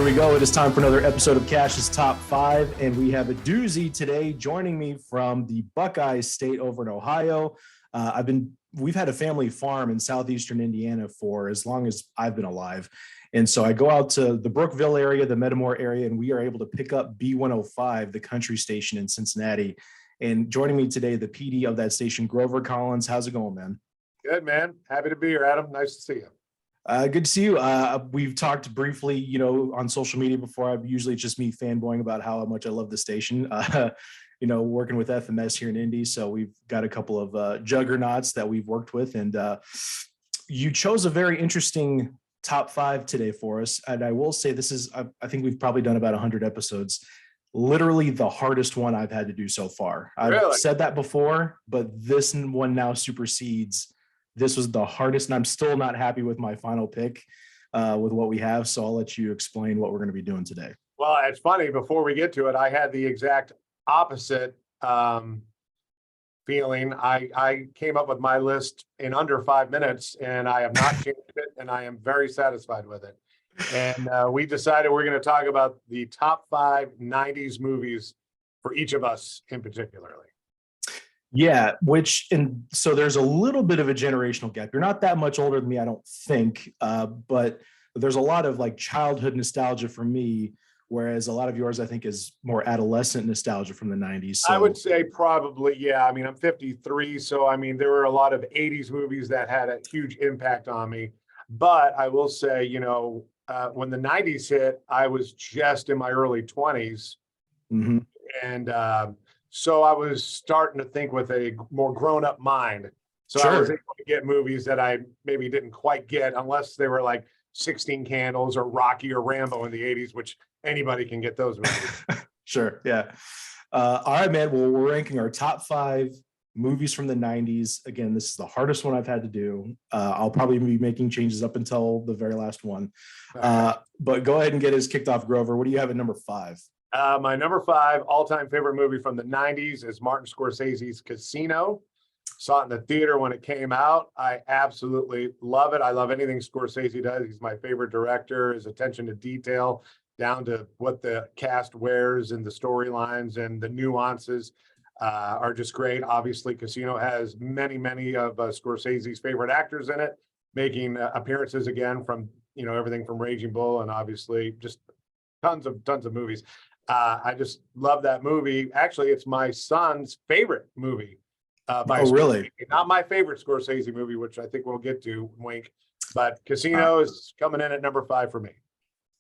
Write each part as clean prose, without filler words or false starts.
we go. It is time for another episode of Cash's Top 5, and we have a doozy today. Joining me from the Buckeye State over in Ohio. We've had a family farm in southeastern Indiana for as long as I've been alive. And so I go out to the Brookville area, the Metamore area, and we are able to pick up B105, the country station in Cincinnati. And joining me today, the PD of that station, Grover Collins. How's it going, man? Good, man. Happy to be here, Adam. Nice to see you. Good to see you. We've talked briefly, on social media before. Usually it's just me fanboying about how much I love the station, working with FMS here in Indy. So we've got a couple of juggernauts that we've worked with. And you chose a very interesting top 5 today for us. And I will say I think we've probably done about 100 episodes. Literally the hardest one I've had to do so far. I've said that before, but this one now supersedes. This was the hardest, and I'm still not happy with my final pick with what we have. So I'll let you explain what we're going to be doing today. Well, it's funny. Before we get to it, I had the exact opposite feeling. I came up with my list in under 5 minutes, and I have not changed it, and I am very satisfied with it. And we decided we're going to talk about the top 5 90s movies for each of us in particularly. Yeah, so there's a little bit of a generational gap. You're not that much older than me, I don't think, but there's a lot of like childhood nostalgia for me, whereas a lot of yours, I think, is more adolescent nostalgia from the 90s. So. I would say probably, yeah. I mean, I'm 53, so I mean, there were a lot of 80s movies that had a huge impact on me. But I will say, when the 90s hit, I was just in my early 20s. Mm-hmm. And so I was starting to think with a more grown-up mind. So Sure. I was able to get movies that I maybe didn't quite get unless they were like 16 Candles or Rocky or Rambo in the 80s, which anybody can get those movies. Sure, yeah. All right, man. Well, we're ranking our top 5 movies from the 90s. Again, this is the hardest one I've had to do. I'll probably be making changes up until the very last one. But go ahead and get us kicked off, Grover. What do you have at number 5? My number 5 all-time favorite movie from the 90s is Martin Scorsese's Casino. Saw it in the theater when it came out. I absolutely love it. I love anything Scorsese does. He's my favorite director. His attention to detail, down to what the cast wears and the storylines and the nuances are just great. Obviously, Casino has many, many of Scorsese's favorite actors in it, making appearances again from, everything from Raging Bull and obviously just tons of movies. I just love that movie. Actually, it's my son's favorite movie. Really? Not my favorite Scorsese movie, which I think we'll get to, wink. But Casino is coming in at number 5 for me.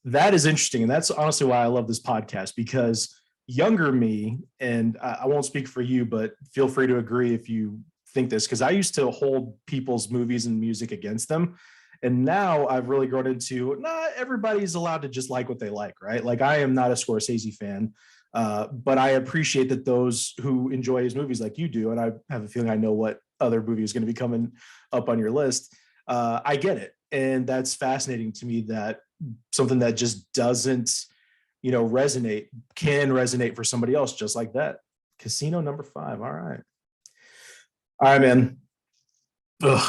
That is interesting. And that's honestly why I love this podcast, because younger me, and I won't speak for you, but feel free to agree if you think this, because I used to hold people's movies and music against them. And now I've really grown into not everybody's allowed to just like what they like, right? Like I am not a Scorsese fan, but I appreciate that those who enjoy his movies like you do, and I have a feeling I know what other movie is going to be coming up on your list. I get it. And that's fascinating to me that something that just doesn't, resonate can resonate for somebody else just like that. Casino number 5. All right, man.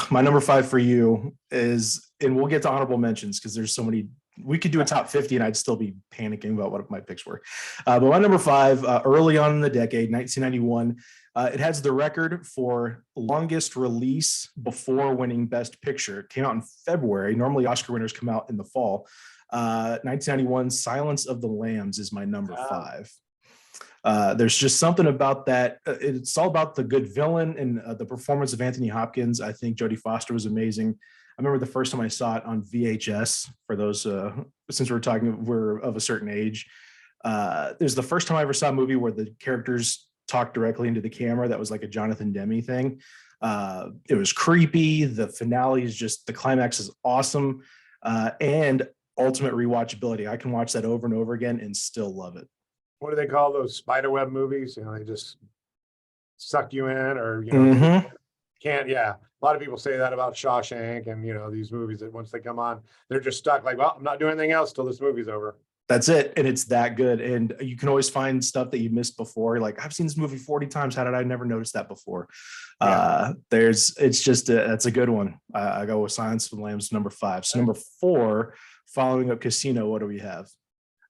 My number 5 for you is, and we'll get to honorable mentions because there's so many. We could do a top 50 and I'd still be panicking about what my picks were. But my number 5, early on in the decade, 1991, it has the record for longest release before winning Best Picture. It came out in February. Normally Oscar winners come out in the fall. 1991, Silence of the Lambs is my number 5. There's just something about that. It's all about the good villain and the performance of Anthony Hopkins. I think Jodie Foster was amazing. I remember the first time I saw it on VHS, for those, since we're of a certain age. It was the first time I ever saw a movie where the characters talked directly into the camera. That was like a Jonathan Demme thing. It was creepy. The finale is the climax is awesome. And ultimate rewatchability. I can watch that over and over again and still love it. What do they call those spiderweb movies? They just suck you in, or can't. Yeah, a lot of people say that about Shawshank and these movies that once they come on, they're just stuck. Like, well, I'm not doing anything else till this movie's over. That's it, and it's that good. And you can always find stuff that you missed before. Like, I've seen this movie 40 times. How did I never notice that before? Yeah. That's a good one. I go with Silence of the Lambs, number 5. So number 4, following up Casino. What do we have?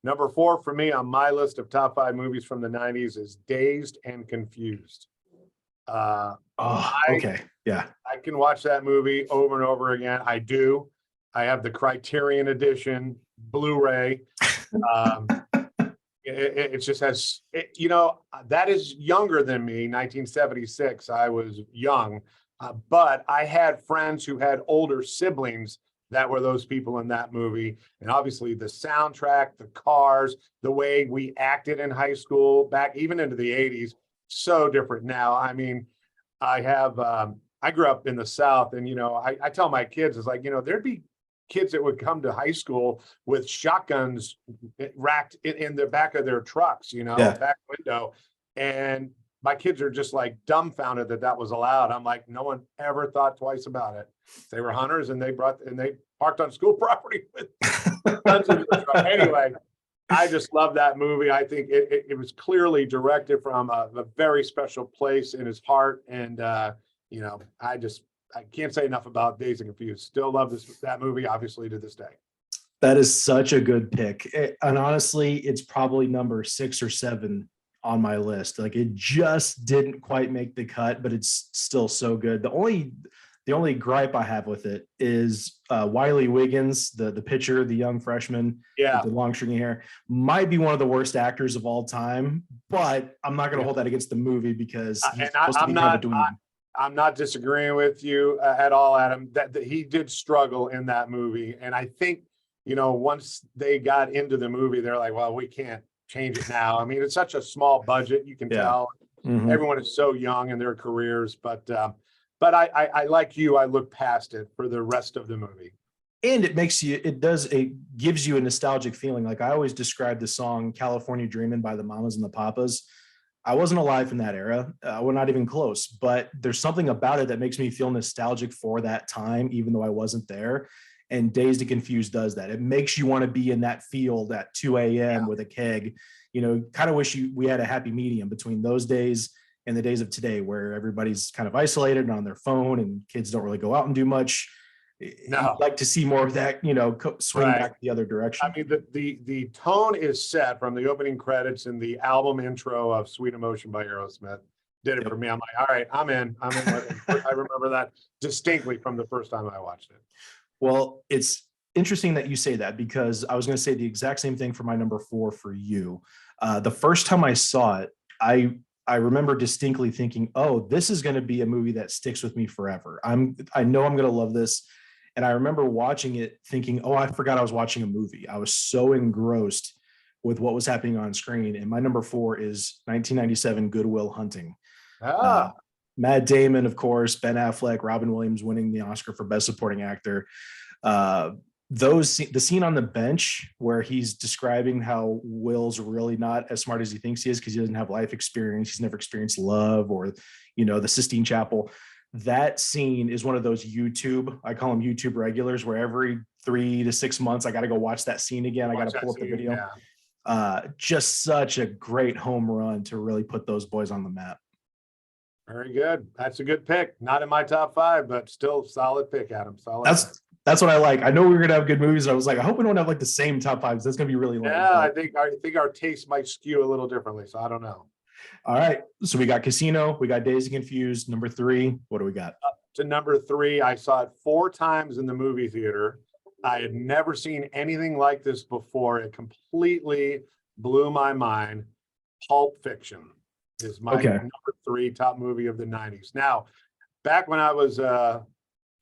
Number 4 for me on my list of top 5 movies from the 90s is Dazed and Confused. Uh, Oh, I okay. Yeah. I can watch that movie over and over again. I do. I have the Criterion edition, Blu-ray. Um, it just has, that is younger than me, 1976. I was young, but I had friends who had older siblings that were those people in that movie. And obviously the soundtrack, the cars, the way we acted in high school, back even into the 80s, so different now. I mean, I grew up in the South, and, I tell my kids, it's like, there'd be kids that would come to high school with shotguns racked in the back of their trucks, Yeah. back window. And my kids are just like dumbfounded that that was allowed. I'm like, no one ever thought twice about it. They were hunters, and they parked on school property with guns in the truck. Anyway, I just love that movie. I think it was clearly directed from a very special place in his heart. And, I can't say enough about Dazed and Confused. Still love that movie, obviously, to this day. That is such a good pick. And honestly, it's probably number 6 or 7 on my list. Like, it just didn't quite make the cut, but it's still so good. The only gripe I have with it is Wiley Wiggins, the pitcher, the young freshman Yeah. with the long stringy hair, might be one of the worst actors of all time. But I'm not going to hold that against the movie because he's supposed to be kind of a dweeb. I'm not disagreeing with you at all, Adam. That he did struggle in that movie, and I think once they got into the movie, they're like, well, we can't change it now. I mean, it's such a small budget. You can tell everyone is so young in their careers, but I like you. I look past it for the rest of the movie. And it gives you a nostalgic feeling. Like, I always describe the song California Dreamin' by the Mamas and the Papas. I wasn't alive in that era. We're not even close, but there's something about it that makes me feel nostalgic for that time, even though I wasn't there. And Dazed and Confused does that. It makes you want to be in that field at 2 a.m. with a keg. Kind of wish we had a happy medium between those days and the days of today, where everybody's kind of isolated and on their phone, and kids don't really go out and do much. No. I'd like to see more of that, swing back the other direction. I mean, the tone is set from the opening credits and the album intro of Sweet Emotion by Aerosmith. Did it for me. I'm like, all right, I'm in. I remember that distinctly from the first time I watched it. Well, it's interesting that you say that, because I was going to say the exact same thing for my number 4 for you. The first time I saw it, I remember distinctly thinking, oh, this is going to be a movie that sticks with me forever. I know I'm going to love this. And I remember watching it thinking, oh, I forgot I was watching a movie. I was so engrossed with what was happening on screen. And my number 4 is 1997 Good Will Hunting. Matt Damon, of course, Ben Affleck, Robin Williams winning the Oscar for Best Supporting Actor. The scene on the bench where he's describing how Will's really not as smart as he thinks he is because he doesn't have life experience. He's never experienced love or, the Sistine Chapel. That scene is one of those I call them YouTube regulars, where every 3 to 6 months, I got to go watch that scene again. I got to pull up the video. Yeah. Just such a great home run to really put those boys on the map. Very good. That's a good pick. Not in my top 5, but still solid pick, Adam. Solid. That's what I like. I know we were gonna have good movies, and I was like, I hope we don't have like the same top 5s. That's gonna be really long. Yeah, I think our taste might skew a little differently. So I don't know. All right. So we got Casino, we got Dazed and Confused. Number 3, what do we got? To number 3, I saw it 4 times in the movie theater. I had never seen anything like this before. It completely blew my mind. Pulp Fiction is my number 3 top movie of the 90s. Now, back when I was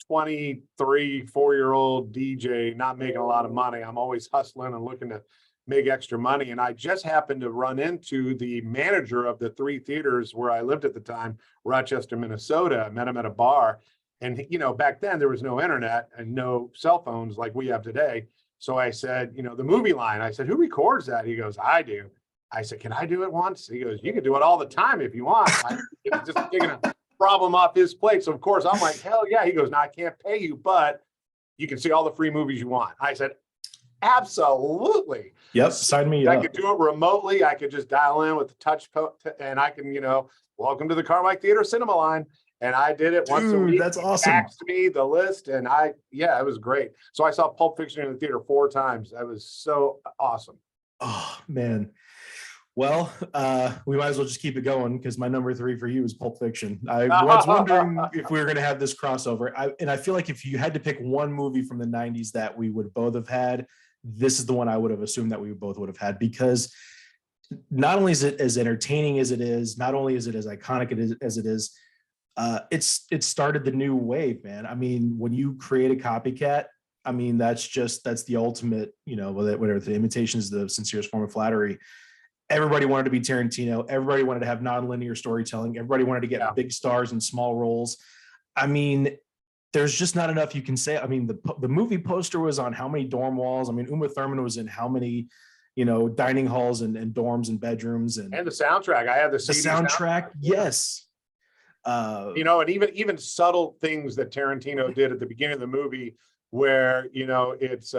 23, 4-year-old DJ, not making a lot of money, I'm always hustling and looking to make extra money. And I just happened to run into the manager of the 3 theaters where I lived at the time, Rochester, Minnesota. I met him at a bar. And, back then there was no internet and no cell phones like we have today. So I said, the movie line, I said, who records that? He goes, I do. I said, can I do it once? He goes, you can do it all the time if you want. Just taking a problem off his plate. So of course I'm like, hell yeah. He goes, no, I can't pay you, but you can see all the free movies you want. I said, absolutely. Yep. Sign me up. I could do it remotely. I could just dial in with the touch and I can, welcome to the Carmike Theater cinema line. And I did it once a week. That's awesome. Asked me the list and it was great. So I saw Pulp Fiction in the theater 4 times. That was so awesome. Oh man. Well, we might as well just keep it going because my number three for you is Pulp Fiction. I was wondering if we were going to have this crossover. And I feel like if you had to pick one movie from the 90s that we would both have had, this is the one I would have assumed that we both would have had, because not only is it as entertaining as it is, not only is it as iconic as it is, it started the new wave, man. I mean, when you create a copycat, I mean, that's the ultimate, whatever the imitation is the sincerest form of flattery. Everybody wanted to be Tarantino. Everybody wanted to have nonlinear storytelling. Everybody wanted to get big stars in small roles. I mean, there's just not enough you can say. I mean, the movie poster was on how many dorm walls? I mean, Uma Thurman was in how many, dining halls and dorms and bedrooms, and the soundtrack. I had the CD soundtrack. Yes. And even subtle things that Tarantino did at the beginning of the movie, where it's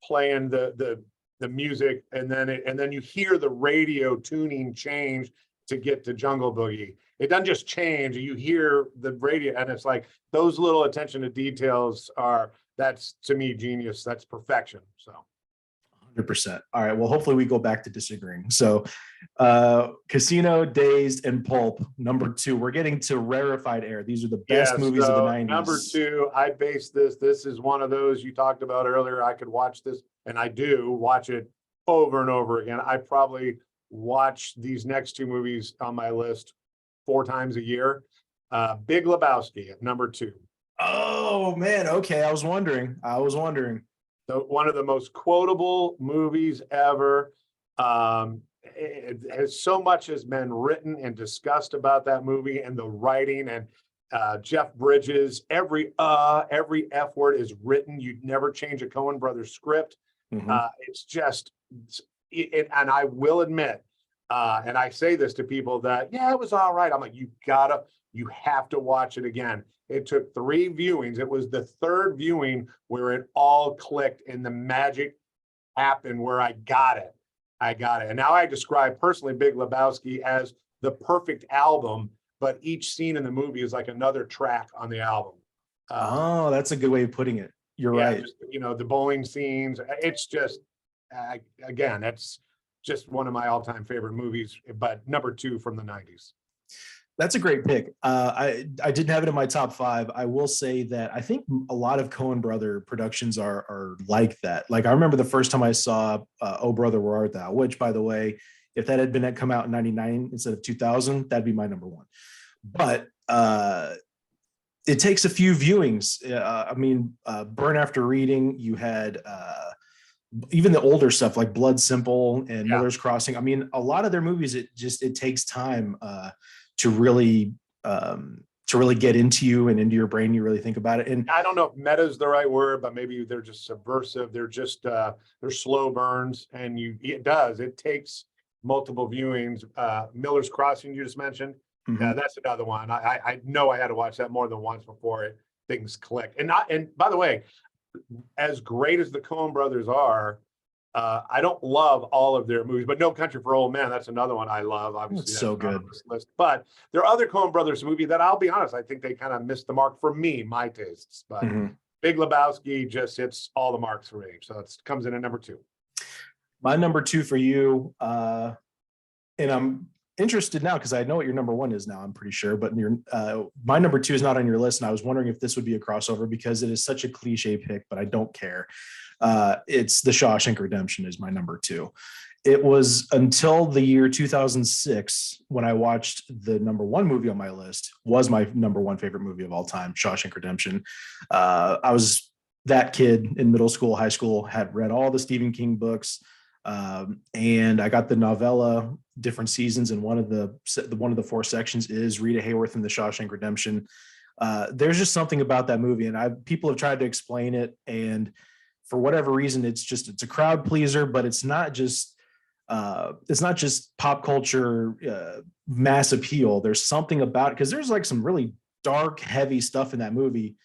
playing the music, and then you hear the radio tuning change to get to Jungle Boogie. It doesn't just change; you hear the radio, and it's like those little attention to details that's to me genius. That's perfection. So. 100%. All right. Well, hopefully we go back to disagreeing. So, Casino, Dazed, and Pulp, number two. We're getting to rarefied air. These are the best movies of the 90s. Number two, I base this. This is one of those you talked about earlier. I could watch this, and I do watch it over and over again. I probably watch these next two movies on my list 4 times a year. Big Lebowski at number two. Oh, man. Okay. I was wondering. One of the most quotable movies ever. So much has been written and discussed about that movie, and the writing, and Jeff Bridges. Every F word is written. You'd never change a Coen Brothers script. Mm-hmm. It's just, and I will admit, and I say this to people that, it was all right. I'm like, you have to watch it again. It took 3 viewings. It was the 3rd viewing where it all clicked and the magic happened, where I got it. And now I describe personally Big Lebowski as the perfect album, but each scene in the movie is like another track on the album. That's a good way of putting it. You're right. Just, the bowling scenes. It's just, again, that's just one of my all-time favorite movies, but number 2 from the 90s. That's a great pick. I didn't have it in my top 5. I will say that I think a lot of Coen brother productions are like that. Like, I remember the first time I saw Oh Brother, Where Art Thou, which, by the way, if that had come out in 99 instead of 2000, that'd be my number 1. But it takes a few viewings. Burn After Reading, you had even the older stuff like Blood Simple and Miller's Crossing. I mean, a lot of their movies, it takes time to really get into you and into your brain. You really think about it. And I don't know if meta is the right word, but maybe they're just subversive. They're just they're slow burns, and it takes multiple viewings. Miller's Crossing, you just mentioned. Mm-hmm. Yeah, that's another one. I know I had to watch that more than once before things click. And by the way, as great as the Coen brothers are, I don't love all of their movies, but No Country for Old Men, that's another one I love. Obviously, that's so good. List. But there are other Coen brothers movies that, I'll be honest, I think they kind of missed the mark for me, my tastes. But Big Lebowski just hits all the marks for me. So it comes in at number 2. My number 2 for you, and I'm interested now because I know what your number 1 is now, I'm pretty sure, but my number 2 is not on your list, and I was wondering if this would be a crossover because it is such a cliche pick, but I don't care. It's The Shawshank Redemption is my number 2. It was until the year 2006 when I watched the number 1 movie on my list, was my number 1 favorite movie of all time, Shawshank Redemption. I was that kid in middle school, high school, had read all the Stephen King books, and I got the novella, different seasons, and one of the 4 sections is Rita Hayworth in The Shawshank Redemption. There's just something about that movie, and people have tried to explain it, and for whatever reason, it's a crowd pleaser, but it's not just pop culture mass appeal. There's something about it, because there's like some really dark, heavy stuff in that movie,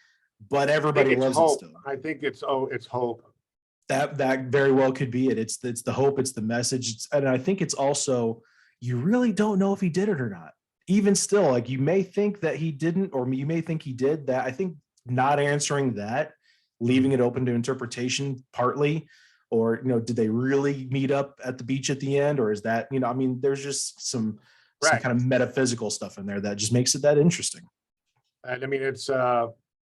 but everybody loves it still. I think it's hope. That very well could be it. It's the hope, it's the message, and I think it's also, you really don't know if he did it or not. Even still, like, you may think that he didn't, or you may think he did. That, I think, not answering that, leaving it open to interpretation partly, or did they really meet up at the beach at the end, or is that I mean, there's just some Right. kind of metaphysical stuff in there that just makes it that interesting. And I mean, it's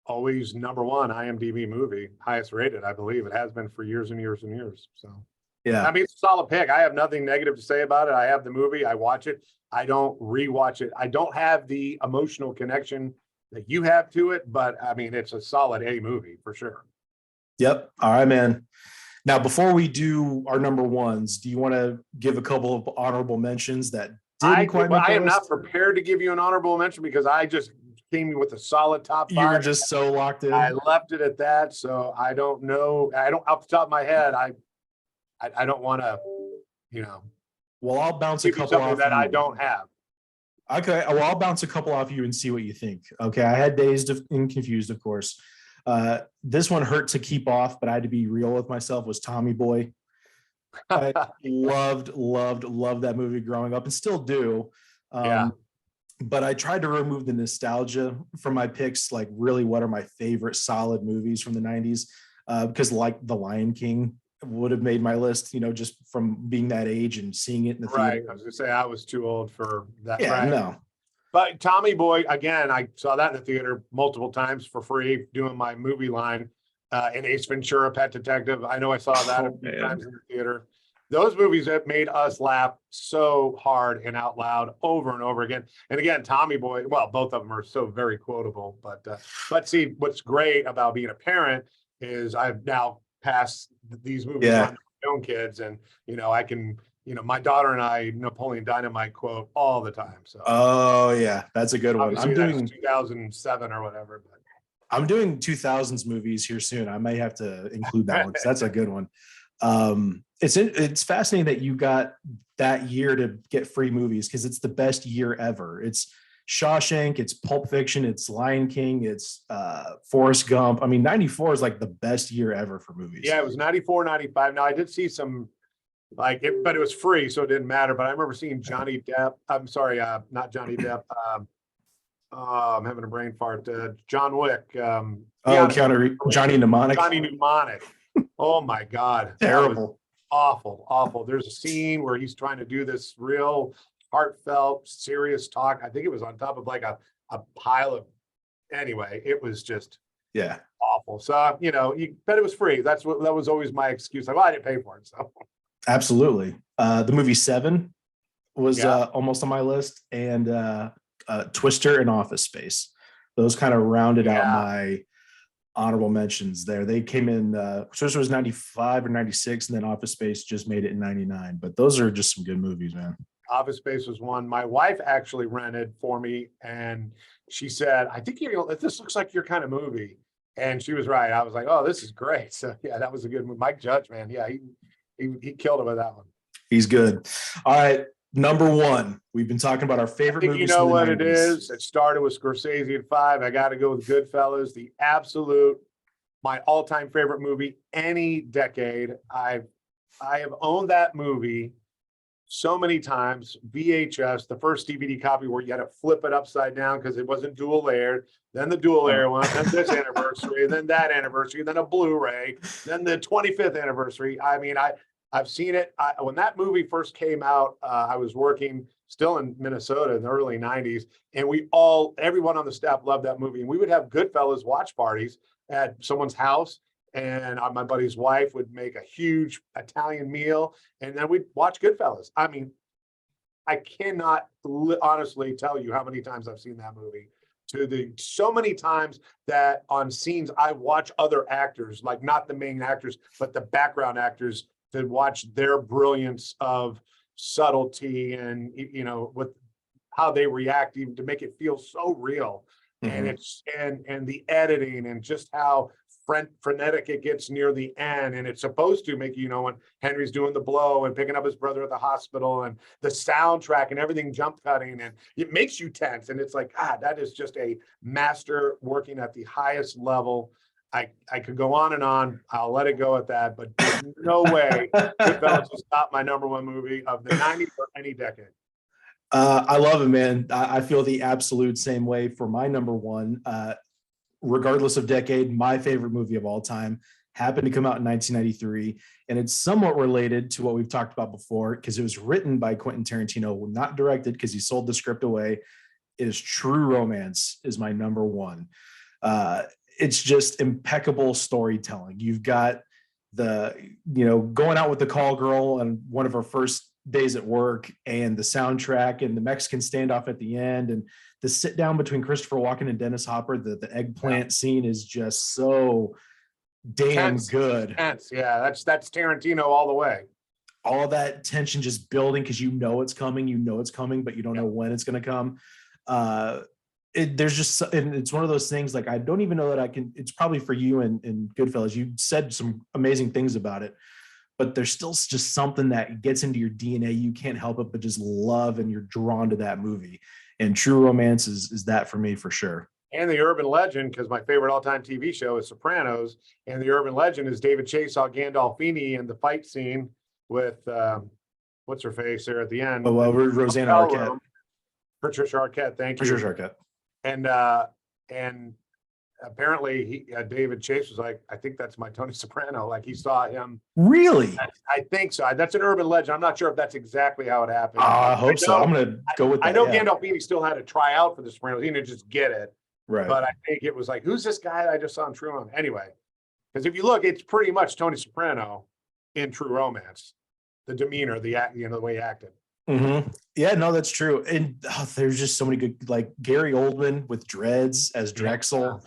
always number one IMDb movie, highest rated, I believe. It has been for years and years and years. So, Yeah. I mean, it's a solid pick. I have nothing negative to say about it. I have the movie. I watch it. I don't rewatch it. I don't have the emotional connection that you have to it, but I mean, it's a solid A movie for sure. Yep. All right, man. Now, before we do our number ones, do you want to give a couple of honorable mentions that didn't quite make the I am list? not prepared to give you an honorable mention because I just came with a solid top five. You were just so locked in. I left it at that, so I don't know. I don't, off the top of my head, I don't want to, Well, I'll bounce a give you couple something off that you. I don't have. Okay, well, I'll bounce a couple off you and see what you think. Okay, I had Dazed and Confused, of course. This one hurt to keep off, but I had to be real with myself, was Tommy Boy. I loved that movie growing up and still do. Yeah. But I tried to remove the nostalgia from my picks, like really what are my favorite solid movies from the 90s, because like The Lion King would have made my list, just from being that age and seeing it in the Right. theater. I was gonna say I was too old for that. Yeah, right. no. But Tommy Boy, again, I saw that in the theater multiple times for free doing my movie line. And Ace Ventura, Pet Detective. I know I saw that a few times in the theater. Those movies have made us laugh so hard and out loud over and over again. And again, Tommy Boy, well, both of them are so very quotable. But see, what's great about being a parent is I've now passed these movies on to my own kids, and I can, my daughter and I Napoleon Dynamite quote all the time. So oh yeah, that's a good one. I'm doing 2007 or whatever. But I'm doing 2000s movies here soon. I may have to include that one because that's a good one. It's fascinating that you got that year to get free movies because it's the best year ever. It's Shawshank, it's Pulp Fiction, it's Lion King, it's Forrest Gump. I mean, 94 is like the best year ever for movies. Yeah, it was 94, 95. Now I did see some but it was free, so it didn't matter. But I remember seeing Johnny Depp. I'm sorry, not Johnny Depp. I'm having a brain fart. John Wick. Johnny Mnemonic. Johnny Mnemonic. Oh my God. Terrible. Awful. There's a scene where he's trying to do this real heartfelt, serious talk. I think it was on top of like a pile of, anyway, it was just awful. So, but it was free. That was always my excuse. Like, well, I didn't pay for it. So absolutely. The movie Seven was almost on my list, and Twister and Office Space. Those kind of rounded out my honorable mentions there. They came in, Twister was 95 or 96, and then Office Space just made it in 99. But those are just some good movies, man. Office Space was one my wife actually rented for me, and she said, I think this looks like your kind of movie. And she was right. I was like, oh, this is great. So yeah, that was a good movie. Mike Judge, man. Yeah, he killed it with that one. He's good. All right. Number one, we've been talking about our favorite movies. You know what it is? It started with Scorsese at 5. I got to go with Goodfellas, my all-time favorite movie any decade. I have owned that movie so many times. VHS, the first DVD copy where you had to flip it upside down because it wasn't dual layered. Then the dual layer one, then this anniversary, then that anniversary, then a Blu-ray, then the 25th anniversary. I mean, I've seen it. When that movie first came out, I was working still in Minnesota in the early 90s, and everyone on the staff loved that movie. And we would have Goodfellas watch parties at someone's house, and my buddy's wife would make a huge Italian meal, and then we'd watch Goodfellas. I mean, I cannot honestly tell you how many times I've seen that movie. So many times that on scenes I watch other actors, like not the main actors, but the background actors, to watch their brilliance of subtlety and with how they react, even to make it feel so real. Mm-hmm. And the editing and just how frenetic it gets near the end, and it's supposed to make when Henry's doing the blow and picking up his brother at the hospital, and the soundtrack and everything jump cutting, and it makes you tense, and it's like, that is just a master working at the highest level. I could go on and on. I'll let it go at that, but there's no way Goodfellas is not my number one movie of the 90s or any decade. I love it, man. I feel the absolute same way for my number one. Regardless of decade, my favorite movie of all time happened to come out in 1993, and it's somewhat related to what we've talked about before because it was written by Quentin Tarantino, not directed because he sold the script away. It is True Romance is my number one. It's just impeccable storytelling. You've got going out with the call girl on one of her first days at work, and the soundtrack and the Mexican standoff at the end, and the sit down between Christopher Walken and Dennis Hopper. The eggplant scene is just so damn good. Tense. Yeah, that's Tarantino all the way. All of that tension just building because it's coming, but you don't know when it's going to come. It's one of those things, like I don't even know that I can. It's probably for you and Goodfellas. You said some amazing things about it, but there's still just something that gets into your DNA. You can't help it but just love, and you're drawn to that movie. And True Romance is that for me for sure. And the urban legend, because my favorite all-time TV show is Sopranos, and the urban legend is David Chase saw Gandolfini in the fight scene with what's her face there at the end. Oh, well, Rosanna Arquette. Patricia Arquette, thank you. Patricia Arquette. And apparently David Chase was like, I think that's my Tony Soprano. Like he saw him. Really? I think so. That's an urban legend. I'm not sure if that's exactly how it happened. I hope so. I'm going to go with that. I know Gandolfini still had to try out for the Sopranos. He didn't just get it. Right. But I think it was like, who's this guy I just saw in True Romance? Anyway, because if you look, it's pretty much Tony Soprano in True Romance. The demeanor, the way he acted. Mm-hmm. Yeah, no, that's true. And there's just so many good, like Gary Oldman with dreads as Drexel,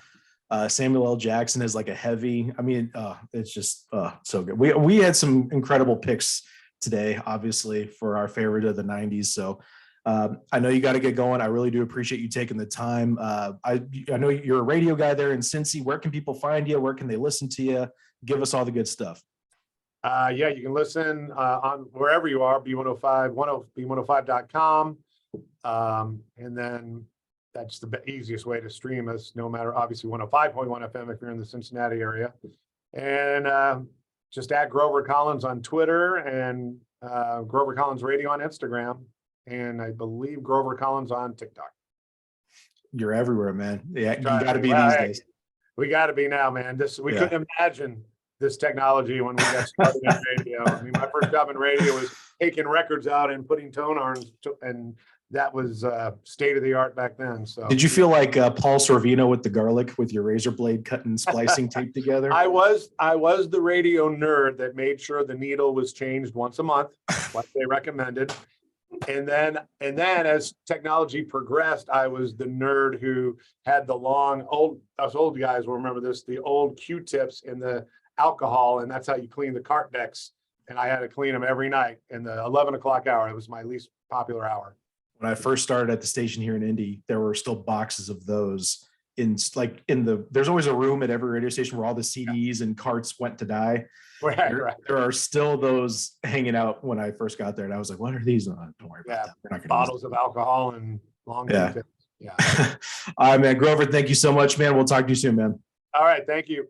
Samuel L. Jackson as like a heavy. I mean, it's just so good. We had some incredible picks today, obviously, for our favorite of the 90s. So I know you got to get going. I really do appreciate you taking the time. I know you're a radio guy there in Cincy. Where can people find you? Where can they listen to you? Give us all the good stuff. Yeah, you can listen on wherever you are, B105, B105.com. And then that's the easiest way to stream us, no matter, obviously 105.1 FM if you're in the Cincinnati area. And just add Grover Collins on Twitter and Grover Collins Radio on Instagram. And I believe Grover Collins on TikTok. You're everywhere, man. Yeah, you got to be these days. We got to be now, man. We couldn't imagine this technology when we got started in radio. I mean, my first job in radio was taking records out and putting tone arms, and that was state of the art back then. So, did you feel like Paul Sorvino with the garlic with your razor blade cutting splicing tape together? I was the radio nerd that made sure the needle was changed once a month, like they recommended. And then as technology progressed, I was the nerd who had the us old guys will remember this, the old Q-tips in the alcohol, and that's how you clean the cart decks. And I had to clean them every night in the 11 o'clock hour. It was my least popular hour. When I first started at the station here in Indy, there were still boxes of those there's always a room at every radio station where all the CDs and carts went to die. Right. There are still those hanging out when I first got there. And I was like, what are these? Don't worry about that. We're not bottles of alcohol and long tips. All right, man. Grover, thank you so much, man. We'll talk to you soon, man. All right. Thank you.